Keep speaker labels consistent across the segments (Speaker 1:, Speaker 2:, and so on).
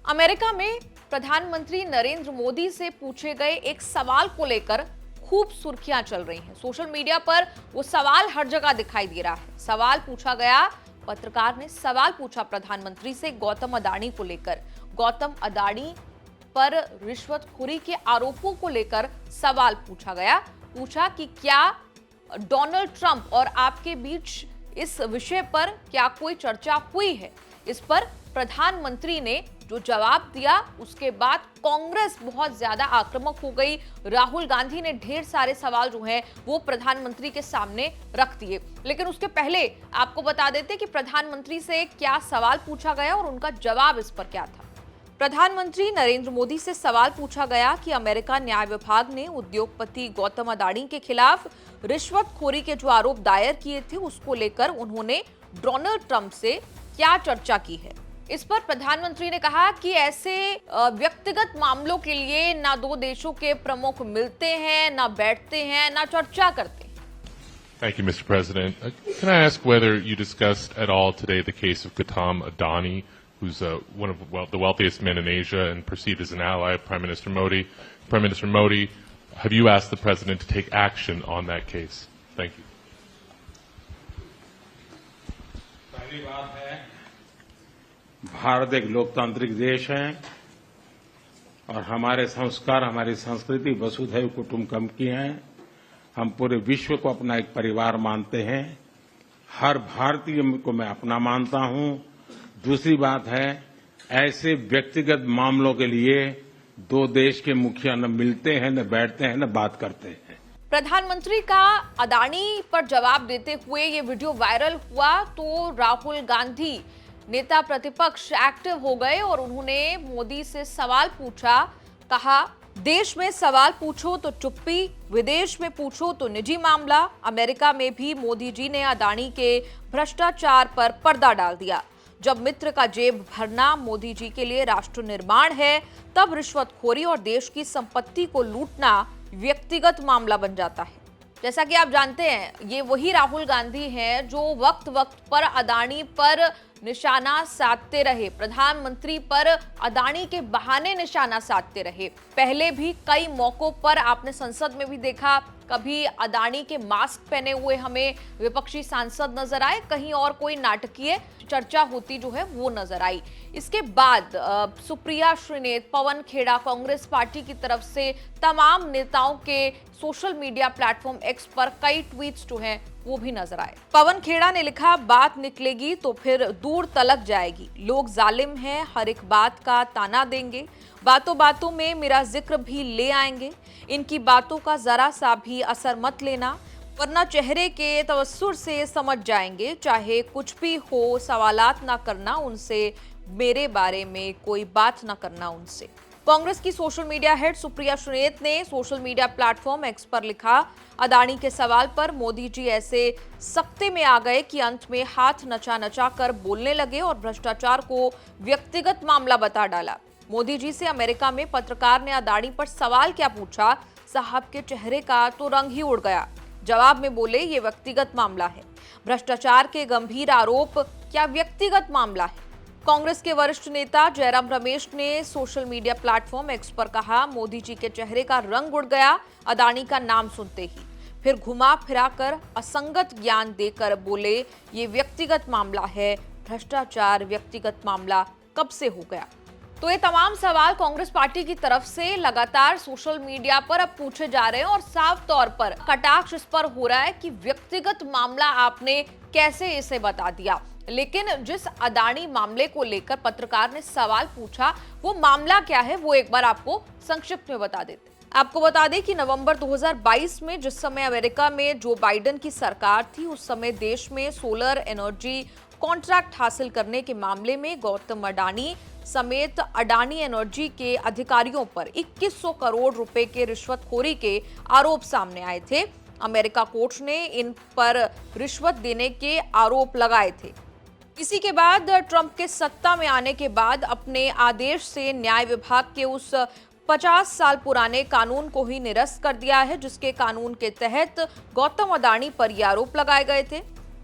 Speaker 1: America में प्रधानमंत्री नरेंद्र मोदी से पूछे गए एक सवाल को लेकर खूब सुर्खियां चल रही हैं। सोशल मीडिया पर वो सवाल हर जगह दिखाई दे रहा है। सवाल पूछा गया, पत्रकार ने सवाल पूछा प्रधानमंत्री से गौतम अडानी को लेकर। गौतम अडानी पर रिश्वतखोरी के आरोपों को लेकर सवाल पूछा गया। पूछा कि क्या डोनाल्ड ट्रंप और आपके बीच इस विषय पर क्या कोई चर्चा हुई है। इस पर प्रधानमंत्री ने जो जवाब दिया, उसके बाद कांग्रेस बहुत ज्यादा आक्रामक हो गई। राहुल गांधी ने ढेर सारे सवाल जो हैं वो प्रधानमंत्री के सामने रख दिए। लेकिन उसके पहले आपको बता देते कि प्रधानमंत्री से क्या सवाल पूछा गया और उनका जवाब इस पर क्या था। प्रधानमंत्री नरेंद्र मोदी से सवाल पूछा गया कि अमेरिका न्याय विभाग ने उद्योगपति गौतम अडानी के खिलाफ रिश्वतखोरी के जो आरोप दायर किए थे, उसको लेकर उन्होंने डोनाल्ड ट्रंप से क्या चर्चा की है। इस पर प्रधानमंत्री ने कहा कि ऐसे व्यक्तिगत मामलों के लिए ना दो देशों के प्रमुख मिलते हैं, ना बैठते हैं, ना चर्चा करते हैं।
Speaker 2: Thank you, Mr. President. Can I ask whether you discussed at all today the case of Gautam Adani, who's one of the wealthiest men in Asia and perceived as an ally of Prime Minister Modi? Prime Minister Modi, have you asked the President to take action on that case? Thank you.
Speaker 3: पहली बात है, भारत एक लोकतांत्रिक देश है और हमारे संस्कार, हमारी संस्कृति वसुधैव कुटुंबकम की है। हम पूरे विश्व को अपना एक परिवार मानते हैं। हर भारतीय को मैं अपना मानता हूं। दूसरी बात है, ऐसे व्यक्तिगत मामलों के लिए दो देश के मुखिया न मिलते हैं, न बैठते हैं, न बात करते हैं।
Speaker 1: प्रधानमंत्री का अडानी पर जवाब देते हुए ये वीडियो वायरल हुआ तो राहुल गांधी नेता प्रतिपक्ष एक्टिव हो गए और उन्होंने मोदी से सवाल पूछा। कहा, देश में सवाल पूछो तो चुप्पी, विदेश में पूछो तो निजी मामला। अमेरिका में भी मोदी जी ने अडानी के भ्रष्टाचार पर पर्दा डाल दिया। जब मित्र का जेब भरना मोदी जी के लिए राष्ट्र निर्माण है, तब रिश्वतखोरी और देश की संपत्ति को लूटना व्यक्तिगत मामला बन जाता है। जैसा कि आप जानते हैं, ये वही राहुल गांधी हैं जो वक्त वक्त पर अडानी पर निशाना साधते रहे, प्रधानमंत्री पर अडानी के बहाने निशाना साधते रहे। पहले भी कई मौकों पर आपने संसद में भी देखा, कभी अडानी के मास्क पहने हुए हमें विपक्षी सांसद नजर आए, कहीं और कोई नाटकीय चर्चा होती जो है वो नजर आई। इसके बाद सुप्रिया श्रीनेत, पवन खेड़ा, कांग्रेस पार्टी की तरफ से तमाम नेताओं के सोशल मीडिया प्लेटफॉर्म एक्स पर कई ट्वीट्स जो हैं वो भी नजर आए। पवन खेड़ा ने लिखा, बात निकलेगी तो फिर दूर तलक जाएगी। लोग जालिम हैं, हर एक बात का ताना देंगे, बातों बातों में मेरा जिक्र भी ले आएंगे। इनकी बातों का जरा सा भी असर मत लेना, वरना चेहरे के तवस्सुर से समझ जाएंगे। चाहे कुछ भी हो, सवालात ना करना उनसे, मेरे बारे में कोई बात ना करना उनसे। कांग्रेस की social media head Supriya Shrinate ने सोशल मीडिया प्लेटफॉर्म एक्स पर लिखा, अडानी के सवाल पर मोदी जी ऐसे सख्ते में आ गए कि अंत में हाथ नचा नचा कर बोलने लगे और भ्रष्टाचार को व्यक्तिगत मामला बता डाला। मोदी जी से अमेरिका में पत्रकार ने अडानी पर सवाल क्या पूछा, साहब के चेहरे का तो रंग ही उड़ गया। जवाब में बोले, ये व्यक्तिगत मामला है। भ्रष्टाचार के गंभीर आरोप क्या व्यक्तिगत मामला है। कांग्रेस के वरिष्ठ नेता जयराम रमेश ने सोशल मीडिया प्लेटफॉर्म एक्स पर कहा, मोदी जी के चेहरे का रंग उड़ गया अडानी का नाम सुनते ही। फिर घुमा फिरा कर असंगत ज्ञान देकर बोले, ये व्यक्तिगत मामला है। भ्रष्टाचार व्यक्तिगत मामला कब से हो गया। तो ये तमाम सवाल कांग्रेस पार्टी की तरफ से लगातार सोशल मीडिया पर अब पूछे जा रहे हैं और साफ तौर पर कटाक्ष इस पर हो रहा है कि व्यक्तिगत मामला आपने कैसे इसे बता दिया। लेकिन जिस अडानी मामले को लेकर पत्रकार ने सवाल पूछा, वो मामला क्या है वो एक बार आपको संक्षिप्त में बता देते। आपको बता दें कि नवंबर 2022 में जिस समय अमेरिका में जो बाइडेन की सरकार थी, उस समय देश में सोलर एनर्जी कॉन्ट्रैक्ट हासिल करने के मामले में गौतम अडानी समेत अडानी एनर्जी के अधिकारियों पर 2100 करोड़ रुपए के रिश्वतखोरी के आरोप सामने आए थे। अमेरिका कोर्ट ने इन पर रिश्वत देने के आरोप लगाए थे। इसी के बाद ट्रंप के सत्ता में आने के बाद अपने आदेश से न्याय विभाग के उस 50 साल पुराने कानून को ही निरस्त कर दिया है, जिसके कानून के तहत गौतम अडानी पर ये आरोप लगाए गए थे।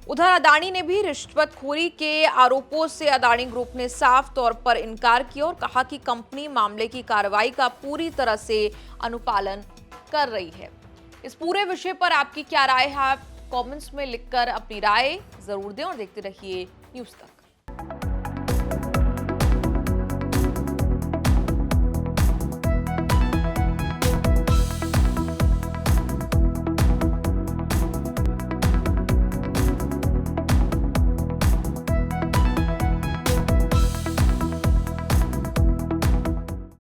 Speaker 1: उधर अदानी ने भी रिश्वतखोरी के आरोपों से अदानी ग्रुप ने साफ तौर पर इनकार किया और कहा कि कंपनी मामले की कार्रवाई का पूरी तरह से अनुपालन कर रही है। इस पूरे विषय पर आपकी क्या राय है? आप कमेंट्स में लिखकर अपनी राय जरूर दें और देखते रहिए न्यूज़ तक।